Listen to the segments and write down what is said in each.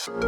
Hello,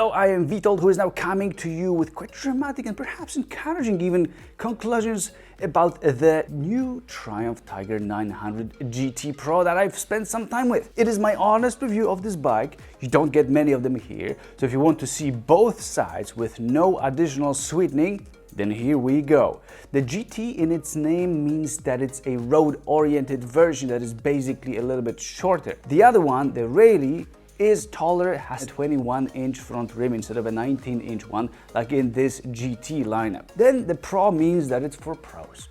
I am Vitold, who is now coming to you with quite dramatic and perhaps encouraging even conclusions about the new Triumph Tiger 900 GT Pro that I've spent some time with. It is my honest review of this bike. You don't get many of them here, so if you want to see both sides with no additional sweetening, then here we go. The GT in its name means that it's a road-oriented version that is basically a little bit shorter. The other one, the Rally, is taller, has a 21-inch front rim instead of a 19-inch one, like in this GT lineup. Then the Pro means that it's for pros.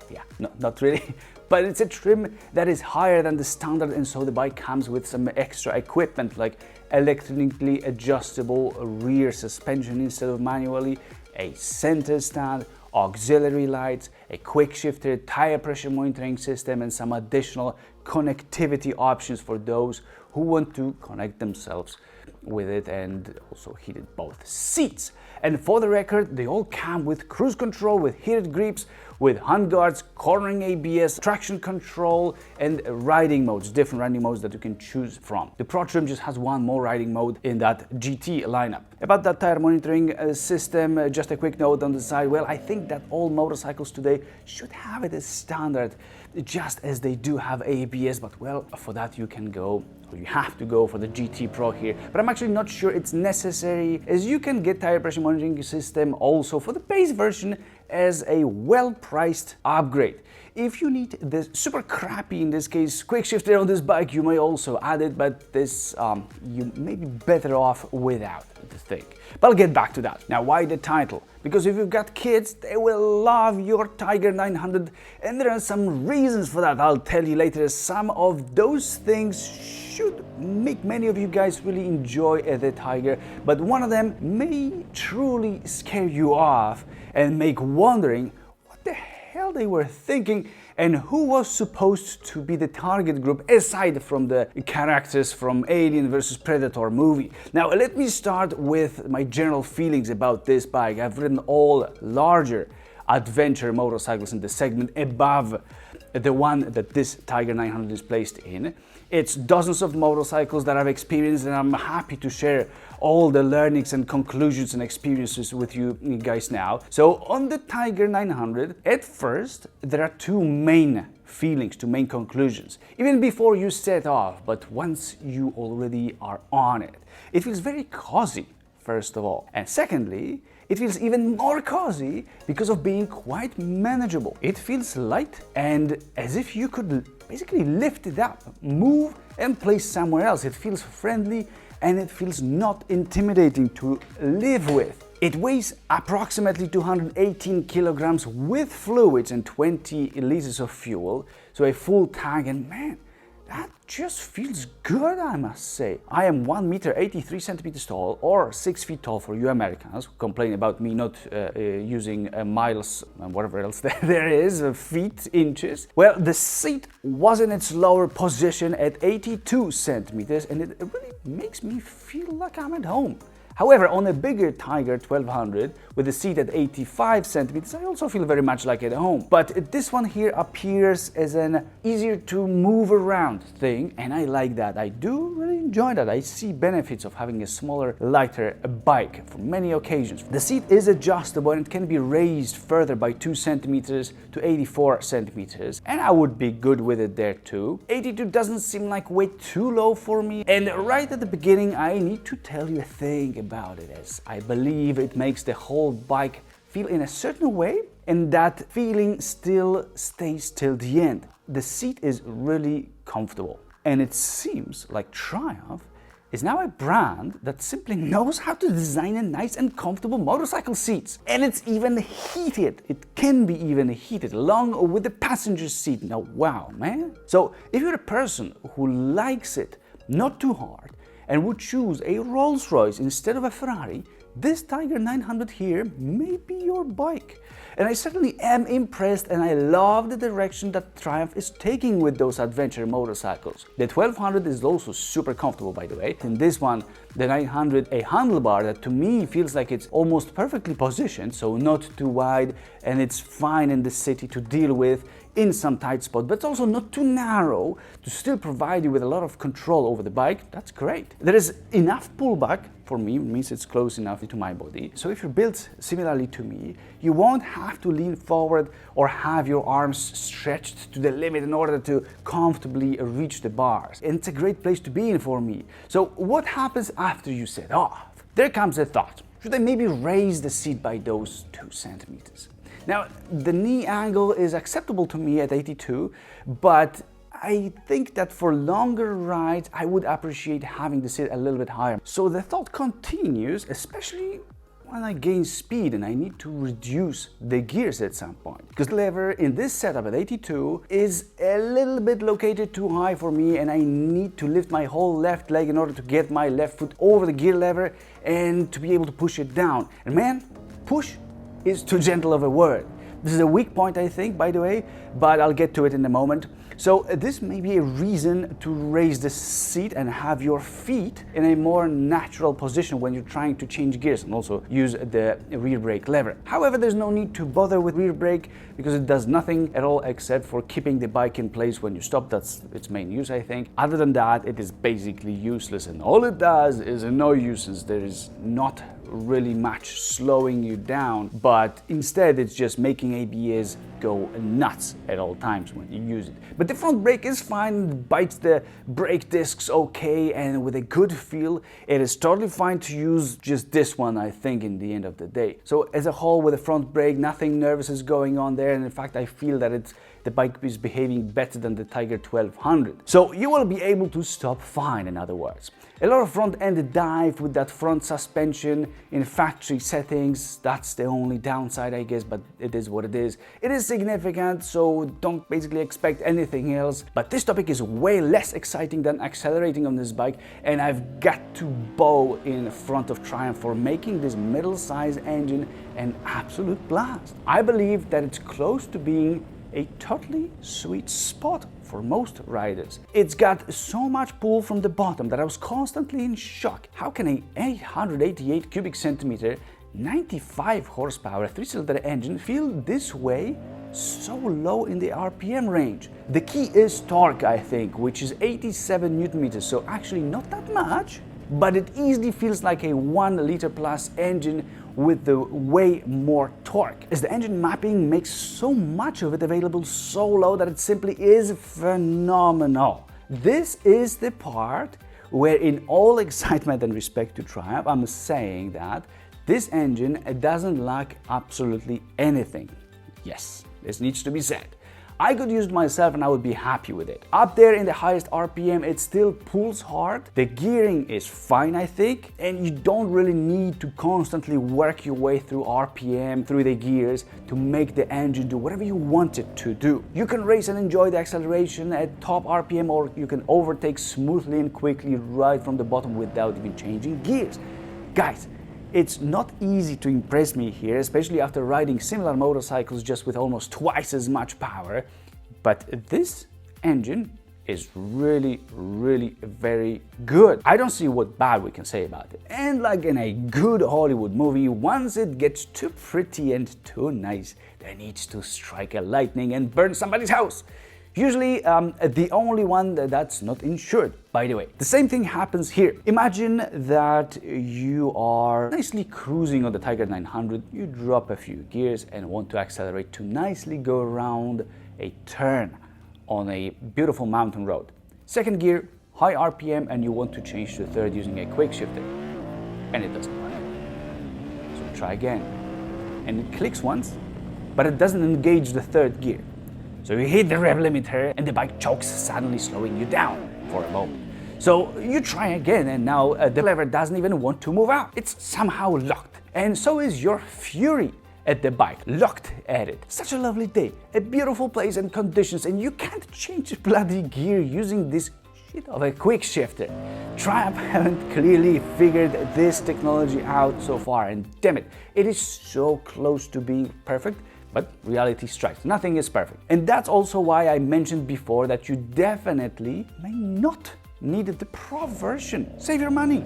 Yeah, no, not really, but it's a trim that is higher than the standard, and so the bike comes with some extra equipment like electronically adjustable rear suspension instead of manually, a center stand, auxiliary lights, a quick shifter, tire pressure monitoring system, and some additional connectivity options for those who want to connect themselves with it, and also heated both seats. And for the record, they all come with cruise control, with heated grips, with handguards, cornering ABS, traction control, and riding modes, different riding modes that you can choose from. The Pro trim just has one more riding mode in that GT lineup. About that tire monitoring system, just a quick note on the side. Well, I think that all motorcycles today should have it as standard, just as they do have ABS, but well, for that you can go, or you have to go for the GT Pro here. But I'm actually not sure it's necessary, as you can get tire pressure monitoring system also for the base version as a well-priced upgrade. If you need the super crappy, in this case, quick shifter on this bike, you may also add it, but this you may be better off without, I think. But I'll get back to that. Now, why the title? Because if you've got kids, they will love your Tiger 900, and there are some reasons for that. I'll tell you later. Some of those things should make many of you guys really enjoy the Tiger, but one of them may truly scare you off and make wondering what the hell they were thinking and who was supposed to be the target group aside from the characters from Alien vs Predator movie. Now let me start with my general feelings about this bike. I've ridden all larger adventure motorcycles in the segment above the one that this Tiger 900 is placed in. It's dozens of motorcycles that I've experienced, and I'm happy to share all the learnings and conclusions and experiences with you guys now. So on the Tiger 900, at first there are two main feelings, two main conclusions, even before you set off, but once you already are on it. It feels very cozy, first of all, and secondly, it feels even more cozy because of being quite manageable. It feels light and as if you could basically lift it up, move and place somewhere else. It feels friendly and it feels not intimidating to live with. It weighs approximately 218 kilograms with fluids and 20 liters of fuel, so a full tank, and man, that just feels good, I must say. I am 1 meter 83 centimeters tall, or 6 feet tall for you Americans who complain about me not using miles and whatever else there is, feet, inches. Well, the seat was in its lower position at 82 centimeters, and it really makes me feel like I'm at home. However, on a bigger Tiger 1200 with a seat at 85 centimeters, I also feel very much like at home. But this one here appears as an easier to move around thing, and I like that. I do really enjoy that. I see benefits of having a smaller, lighter bike for many occasions. The seat is adjustable and it can be raised further by 2 centimeters to 84 centimeters, and I would be good with it there too. 82 doesn't seem like way too low for me, and right at the beginning I need to tell you a thing about it, as I believe it makes the whole bike feel in a certain way, and that feeling still stays till the end. The seat is really comfortable, and it seems like Triumph is now a brand that simply knows how to design a nice and comfortable motorcycle seats. And it's even heated. It can be even heated along with the passenger seat. Now, wow, man. So if you're a person who likes it not too hard and would choose a Rolls-Royce instead of a Ferrari, this Tiger 900 here may be your bike. And I certainly am impressed, and I love the direction that Triumph is taking with those adventure motorcycles. The 1200 is also super comfortable, by the way. In this one, the 900, a handlebar that to me feels like it's almost perfectly positioned, so not too wide, and it's fine in the city to deal with in some tight spot, but also not too narrow to still provide you with a lot of control over the bike. That's great. There is enough pullback for me, means it's close enough to my body. So if you're built similarly to me, you won't have to lean forward or have your arms stretched to the limit in order to comfortably reach the bars. And it's a great place to be in for me. So what happens after you set off? There comes a thought. Should I maybe raise the seat by those 2 centimeters? Now, the knee angle is acceptable to me at 82, but I think that for longer rides, I would appreciate having the seat a little bit higher. So the thought continues, especially when I gain speed and I need to reduce the gears at some point. Because the lever in this setup at 82 is a little bit located too high for me, and I need to lift my whole left leg in order to get my left foot over the gear lever and to be able to push it down. And man, push is too gentle of a word. This is a weak point, I think, by the way, but I'll get to it in a moment. So this may be a reason to raise the seat and have your feet in a more natural position when you're trying to change gears, and also use the rear brake lever. However, there's no need to bother with rear brake because it does nothing at all except for keeping the bike in place when you stop. That's its main use, I think. Other than that, it is basically useless, and all it does is annoy you, since there is not really much slowing you down, but instead it's just making ABS go nuts at all times when you use it. But the front brake is fine, bites the brake discs okay, and with a good feel. It is totally fine to use just this one, I think, in the end of the day. So as a whole, with the front brake, nothing nervous is going on there, and in fact I feel that the bike is behaving better than the Tiger 1200. So you will be able to stop fine, in other words. A lot of front-end dive with that front suspension in factory settings. That's the only downside, I guess, but it is what it is. It is significant, so don't basically expect anything else. But this topic is way less exciting than accelerating on this bike, and I've got to bow in front of Triumph for making this middle-sized engine an absolute blast. I believe that it's close to being a totally sweet spot for most riders. It's got so much pull from the bottom that I was constantly in shock. How can a 888 cubic centimeter, 95 horsepower 3-cylinder engine feel this way so low in the RPM range? The key is torque, I think, which is 87 Newton meters, so actually not that much, but it easily feels like a 1 liter plus engine with the way more torque, as the engine mapping makes so much of it available so low that it simply is phenomenal. This is the part where, in all excitement and respect to Triumph, I'm saying that this engine doesn't lack absolutely anything. Yes, this needs to be said. I could use it myself and I would be happy with it. Up there in the highest RPM, it still pulls hard. The gearing is fine, I think, and you don't really need to constantly work your way through RPM, through the gears, to make the engine do whatever you want it to do. You can race and enjoy the acceleration at top RPM, or you can overtake smoothly and quickly right from the bottom without even changing gears. Guys, it's not easy to impress me here, especially after riding similar motorcycles just with almost twice as much power, but this engine is really very good. I don't see what bad we can say about it. And like in a good Hollywood movie, once it gets too pretty and too nice, there needs to strike a lightning and burn somebody's house. Usually the only one that's not insured, by the way. The same thing happens here. Imagine that you are nicely cruising on the Tiger 900, you drop a few gears and want to accelerate to nicely go around a turn on a beautiful mountain road. Second gear, high RPM, and you want to change to third using a quick shifter, and it doesn't work. So try again, and it clicks once, but it doesn't engage the third gear. So you hit the rev limiter and the bike chokes, suddenly slowing you down for a moment. So you try again, and now the lever doesn't even want to move out. It's somehow locked. And so is your fury at the bike, locked at it. Such a lovely day, a beautiful place and conditions, and you can't change bloody gear using this shit of a quick shifter. Triumph haven't clearly figured this technology out so far, and damn it, it is so close to being perfect, but reality strikes. Nothing is perfect. And that's also why I mentioned before that you definitely may not need the Pro version. Save your money.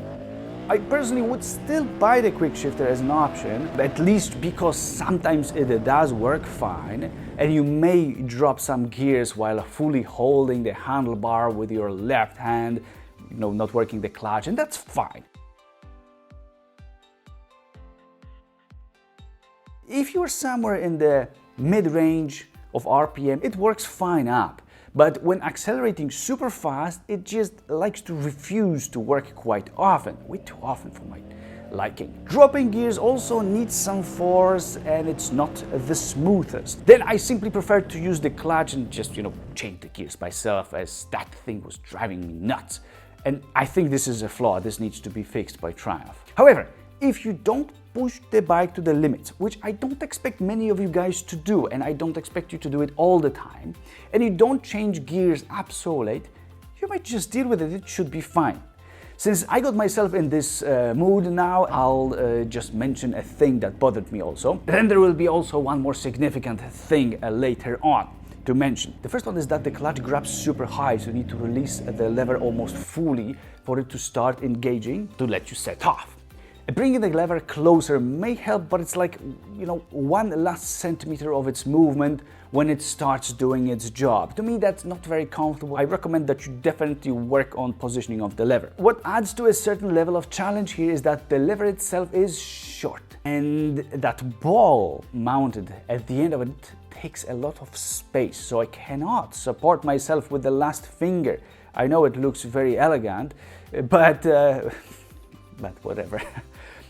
I personally would still buy the quick shifter as an option, at least because sometimes it does work fine, and you may drop some gears while fully holding the handlebar with your left hand, not working the clutch, and that's fine. If you're somewhere in the mid-range of RPM, it works fine up. But when accelerating super fast, it just likes to refuse to work quite often, way too often for my liking. Dropping gears also needs some force, and it's not the smoothest. Then I simply prefer to use the clutch and just, change the gears myself, as that thing was driving me nuts. And I think this is a flaw. This needs to be fixed by Triumph. However, if you don't push the bike to the limits, which I don't expect many of you guys to do, and I don't expect you to do it all the time, and you don't change gears up so late, you might just deal with it. It should be fine. Since I got myself in this mood now, I'll just mention a thing that bothered me also. Then there will be also one more significant thing later on to mention. The first one is that the clutch grabs super high, so you need to release the lever almost fully for it to start engaging to let you set off. Bringing the lever closer may help, but it's like, one last centimeter of its movement when it starts doing its job. To me, that's not very comfortable. I recommend that you definitely work on positioning of the lever. What adds to a certain level of challenge here is that the lever itself is short, and that ball mounted at the end of it takes a lot of space, so I cannot support myself with the last finger. I know it looks very elegant, but whatever.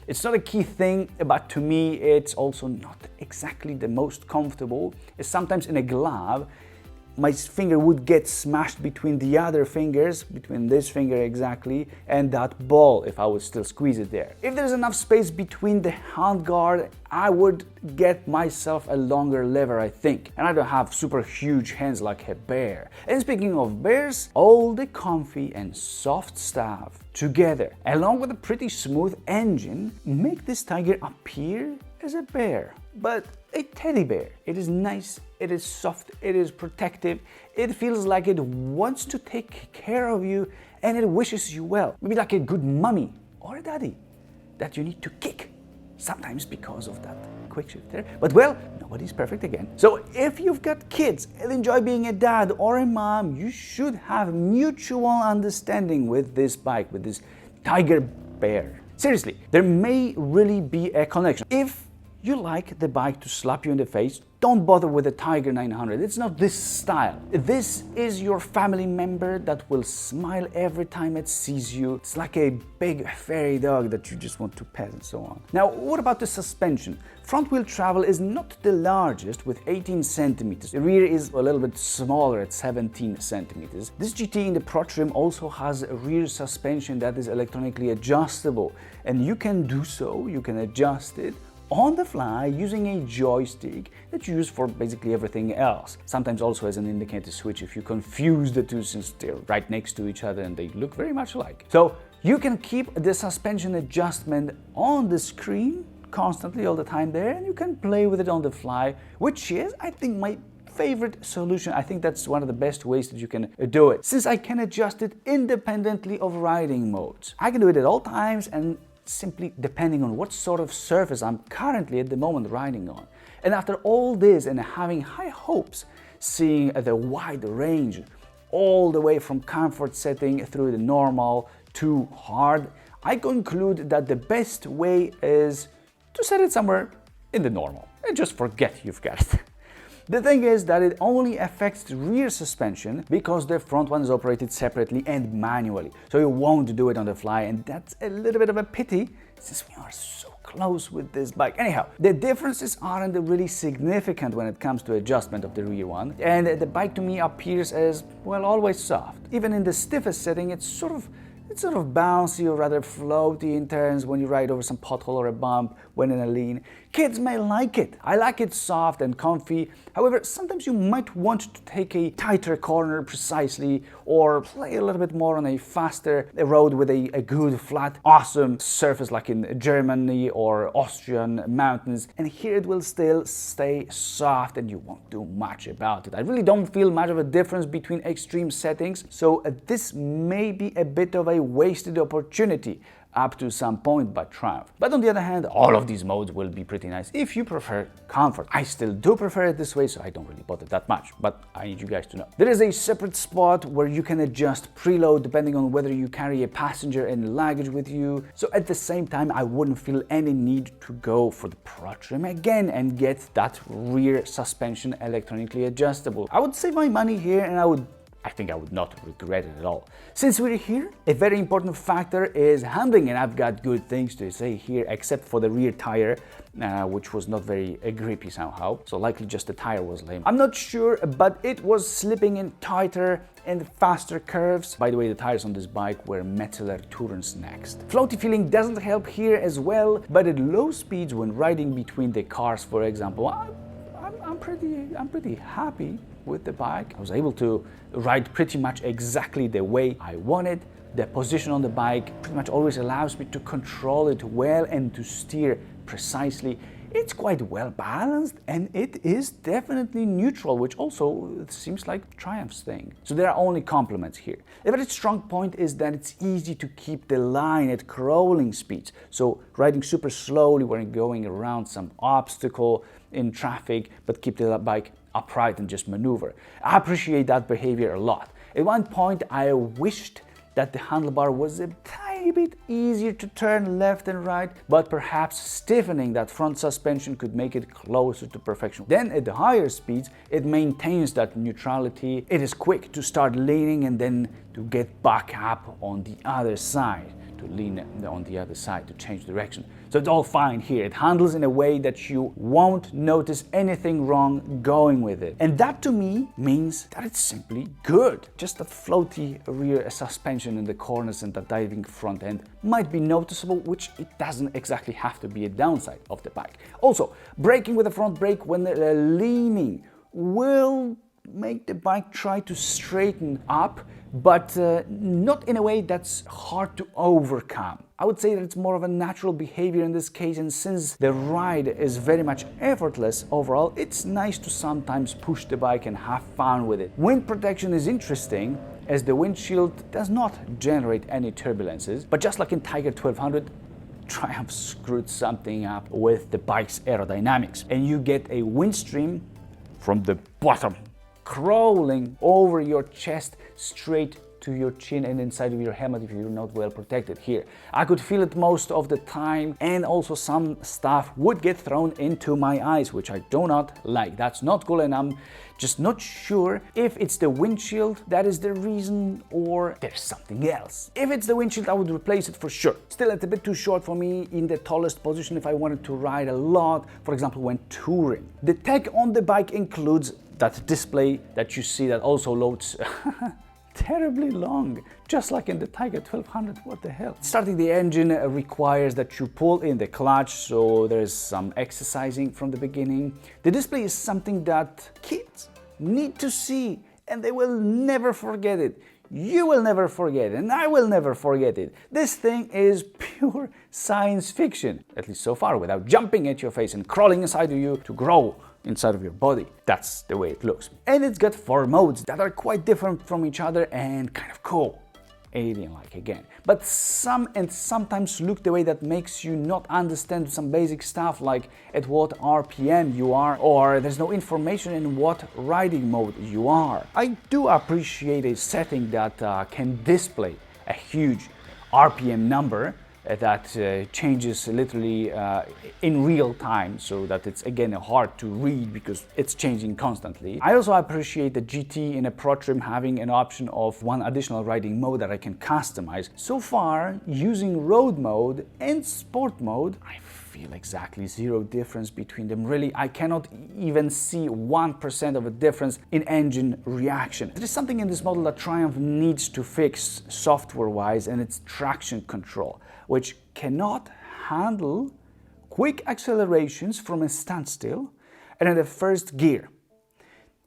It's not a key thing, but to me it's also not exactly the most comfortable. Sometimes in a glove, my finger would get smashed between the other fingers, between this finger exactly, and that ball if I would still squeeze it there. If there's enough space between the handguard, I would get myself a longer lever, I think. And I don't have super huge hands like a bear. And speaking of bears, all the comfy and soft stuff together, along with a pretty smooth engine, make this Tiger appear as a bear, but a teddy bear. It is nice, it is soft, it is protective, it feels like it wants to take care of you, and it wishes you well. Maybe like a good mommy or a daddy that you need to kick, sometimes because of that quick shifter. But well, nobody's perfect again. So if you've got kids and enjoy being a dad or a mom, you should have mutual understanding with this bike, with this Tiger Bear. Seriously, there may really be a connection. If you like the bike to slap you in the face, don't bother with the Tiger 900. It's not this style. This is your family member that will smile every time it sees you. It's like a big fairy dog that you just want to pet and so on. Now, what about the suspension? Front wheel travel is not the largest with 18 centimeters. The rear is a little bit smaller at 17 centimeters. This GT in the Pro trim also has a rear suspension that is electronically adjustable, and you can do so, you can adjust it on the fly using a joystick that you use for basically everything else. Sometimes also as an indicator switch if you confuse the two, since they're right next to each other and they look very much alike. So you can keep the suspension adjustment on the screen constantly all the time there, and you can play with it on the fly, which is, I think, my favorite solution. I think that's one of the best ways that you can do it, since I can adjust it independently of riding modes. I can do it at all times and simply depending on what sort of surface I'm currently at the moment riding on. And after all this and having high hopes, seeing the wide range all the way from comfort setting through the normal to hard, I conclude that the best way is to set it somewhere in the normal and just forget you've got it. The thing is that it only affects the rear suspension because the front one is operated separately and manually, so you won't do it on the fly, and that's a little bit of a pity since we are so close with this bike. Anyhow, the differences aren't really significant when it comes to adjustment of the rear one, and the bike to me appears as, well, always soft. Even in the stiffest setting, it's sort of bouncy or rather floaty in turns when you ride over some pothole or a bump, when in a lean. Kids may like it. I like it soft and comfy. However, sometimes you might want to take a tighter corner precisely, or play a little bit more on a faster road with a good, flat, awesome surface like in Germany or Austrian mountains. And here it will still stay soft and you won't do much about it. I really don't feel much of a difference between extreme settings, so this may be a bit of a wasted opportunity up to some point by Triumph. But on the other hand, all of these modes will be pretty nice if you prefer comfort. I still do prefer it this way, so I don't really bother that much, but I need you guys to know. There is a separate spot where you can adjust preload depending on whether you carry a passenger and luggage with you. So at the same time, I wouldn't feel any need to go for the Pro Trim again and get that rear suspension electronically adjustable. I would save my money here, and I think I would not regret it at all. Since we're here, a very important factor is handling, and I've got good things to say here, except for the rear tire, which was not very grippy somehow, so likely just the tire was lame. I'm not sure, but it was slipping in tighter and faster curves. By the way, the tires on this bike were Metzeler Tourens next. Floaty feeling doesn't help here as well, but at low speeds when riding between the cars, for example, I'm pretty happy with the bike. I was able to ride pretty much exactly the way I wanted. The position on the bike pretty much always allows me to control it well and to steer precisely. It's quite well balanced, and it is definitely neutral, which also seems like Triumph's thing. So there are only compliments here. A very strong point is that it's easy to keep the line at crawling speeds. So riding super slowly when going around some obstacle in traffic, but keep the bike upright and just maneuver. I appreciate that behavior a lot. At one point, I wished that the handlebar was a tiny bit easier to turn left and right, but perhaps stiffening that front suspension could make it closer to perfection. Then at the higher speeds, it maintains that neutrality. It is quick to start leaning and then to get back up on the other side, to lean on the other side to change direction. So it's all fine here. It handles in a way that you won't notice anything wrong going with it. And that to me means that it's simply good. Just that floaty rear suspension in the corners and the diving front end might be noticeable, which it doesn't exactly have to be a downside of the bike. Also, braking with the front brake when leaning will make the bike try to straighten up, but not in a way that's hard to overcome. I would say that it's more of a natural behavior in this case, and since the ride is very much effortless overall, it's nice to sometimes push the bike and have fun with it. Wind protection is interesting, as the windshield does not generate any turbulences, but just like in Tiger 1200, Triumph screwed something up with the bike's aerodynamics, and you get a wind stream from the bottom crawling over your chest straight to your chin and inside of your helmet if you're not well protected here. I could feel it most of the time, and also some stuff would get thrown into my eyes, which I do not like. That's not cool, and I'm just not sure if it's the windshield that is the reason or there's something else. If it's the windshield, I would replace it for sure. Still, it's a bit too short for me in the tallest position if I wanted to ride a lot, for example when touring. The tech on the bike includes that display that you see that also loads terribly long, just like in the Tiger 1200. What the hell? Starting the engine requires that you pull in the clutch, so there's some exercising from the beginning. The display is something that kids need to see, and they will never forget it. You will never forget it, and I will never forget it. This thing is pure science fiction, at least so far, without jumping at your face and crawling inside of you to grow inside of your body. That's the way it looks. And it's got 4 modes that are quite different from each other and kind of cool. Alien-like again. But sometimes look the way that makes you not understand some basic stuff, like at what RPM you are, or there's no information in what riding mode you are. I do appreciate a setting that can display a huge RPM number that changes literally in real time, so that it's again hard to read because it's changing constantly. I also appreciate the GT in a Pro Trim having an option of 1 additional riding mode that I can customize. So far, using road mode and sport mode, I feel exactly 0 difference between them. Really, I cannot even see 1% of a difference in engine reaction. There is something in this model that Triumph needs to fix software-wise, and it's traction control, which cannot handle quick accelerations from a standstill and in the first gear.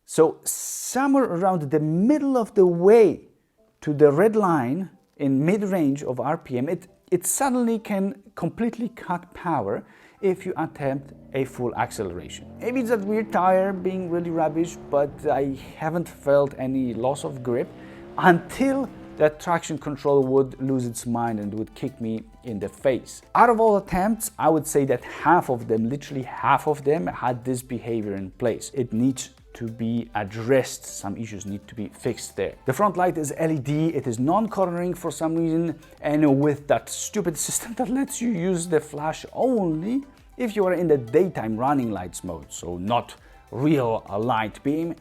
So somewhere around the middle of the way to the red line in mid-range of RPM, it suddenly can completely cut power if you attempt a full acceleration. Maybe it's that weird tire being really rubbish, but I haven't felt any loss of grip until that traction control would lose its mind and would kick me in the face. Out of all attempts, I would say that half of them, literally half of them, had this behavior in place. It needs to be addressed. Some issues need to be fixed there. The front light is LED, it is non-cornering for some reason, and with that stupid system that lets you use the flash only if you are in the daytime running lights mode, so not real light beam,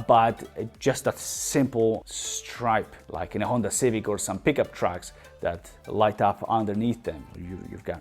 but just that simple stripe like in a Honda Civic or some pickup trucks that light up underneath them.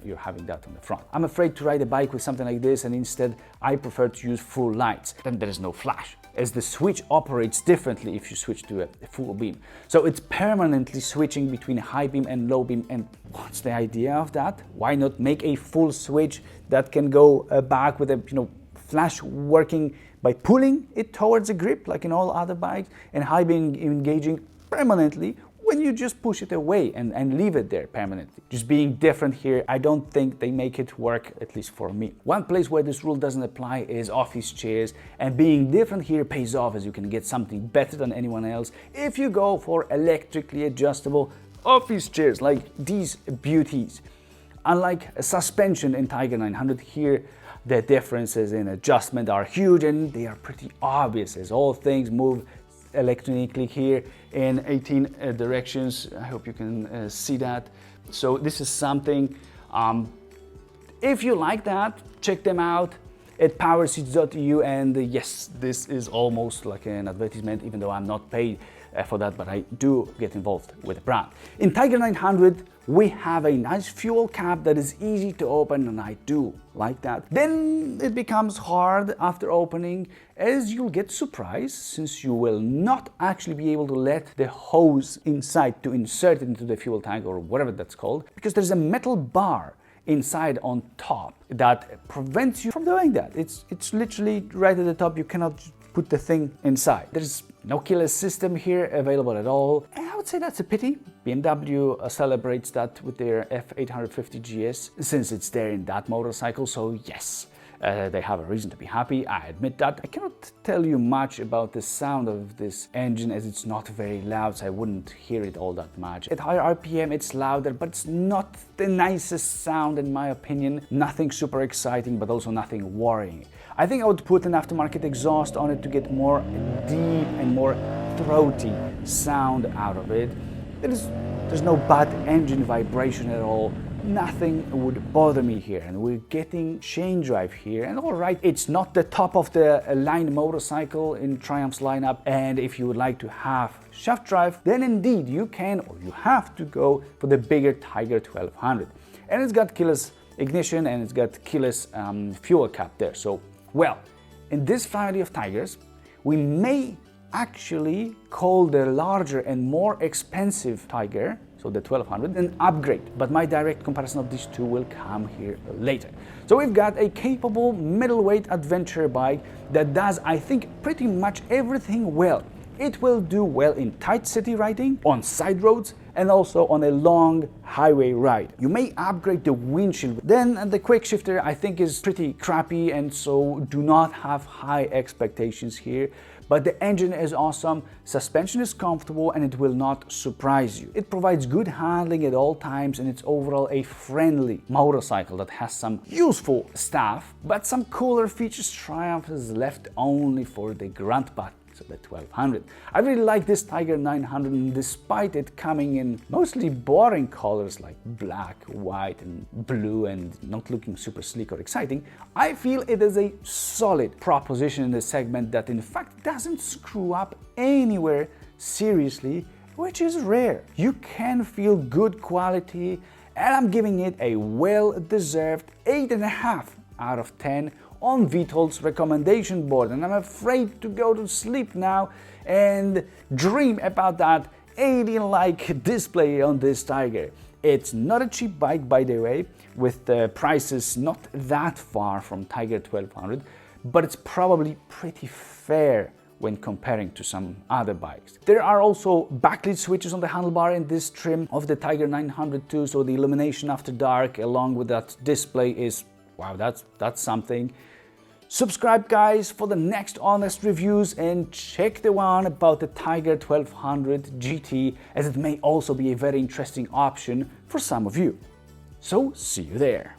You're having that on the front. I'm afraid to ride a bike with something like this, and instead I prefer to use full lights. Then there is no flash, as the switch operates differently if you switch to a full beam. So it's permanently switching between high beam and low beam. And what's the idea of that? Why not make a full switch that can go back with a flash working by pulling it towards a grip like in all other bikes, and high beam engaging permanently when you just push it away and leave it there permanently. Just being different here, I don't think they make it work, at least for me. One place where this rule doesn't apply is office chairs, and being different here pays off, as you can get something better than anyone else if you go for electrically adjustable office chairs like these beauties. Unlike a suspension in Tiger 900 here, the differences in adjustment are huge and they are pretty obvious, as all things move electronically here in 18 directions. I hope you can see that. So this is something, if you like that, check them out at powerseats.eu. and yes, this is almost like an advertisement, even though I'm not paid for that, but I do get involved with the brand. In Tiger 900, we have a nice fuel cap that is easy to open, and I do like that. Then it becomes hard after opening, as you'll get surprised, since you will not actually be able to let the hose inside to insert it into the fuel tank or whatever that's called, because there's a metal bar inside on top that prevents you from doing that. It's literally right at the top. You cannot put the thing inside. There's no keyless system here available at all, and I would say that's a pity. BMW celebrates that with their F850 GS, since it's there in that motorcycle, so yes, they have a reason to be happy, I admit that. I cannot tell you much about the sound of this engine, as it's not very loud, so I wouldn't hear it all that much. At higher RPM it's louder, but it's not the nicest sound in my opinion. Nothing super exciting, but also nothing worrying. I think I would put an aftermarket exhaust on it to get more deep and more throaty sound out of it. There's no bad engine vibration at all. Nothing would bother me here, and we're getting chain drive here, and all right, it's not the top of the line motorcycle in Triumph's lineup, and if you would like to have shaft drive, then indeed you can, or you have to go for the bigger Tiger 1200. And it's got keyless ignition and it's got keyless fuel cap there. So, well, in this family of Tigers, we may actually call the larger and more expensive Tiger, so the 1200, an upgrade, but my direct comparison of these two will come here later. So we've got a capable middleweight adventure bike that does, I think, pretty much everything well. It will do well in tight city riding, on side roads, and also on a long highway ride. You may upgrade the windshield, then the quick shifter I think is pretty crappy, and so do not have high expectations here. But the engine is awesome, suspension is comfortable, and it will not surprise you. It provides good handling at all times, and it's overall a friendly motorcycle that has some useful stuff, but some cooler features Triumph has left only for the grunt button. So the 1200. I really like this Tiger 900, and despite it coming in mostly boring colors like black, white and blue and not looking super sleek or exciting, I feel it is a solid proposition in the segment that in fact doesn't screw up anywhere seriously, which is rare. You can feel good quality, and I'm giving it a well-deserved 8.5 out of 10 on Vitol's recommendation board, and I'm afraid to go to sleep now and dream about that alien-like display on this Tiger. It's not a cheap bike, by the way, with the prices not that far from Tiger 1200, but it's probably pretty fair when comparing to some other bikes. There are also backlit switches on the handlebar in this trim of the Tiger 900 too, so the illumination after dark along with that display is, wow, that's something. Subscribe guys for the next honest reviews, and check the one about the Tiger 1200 GT, as it may also be a very interesting option for some of you. So see you there.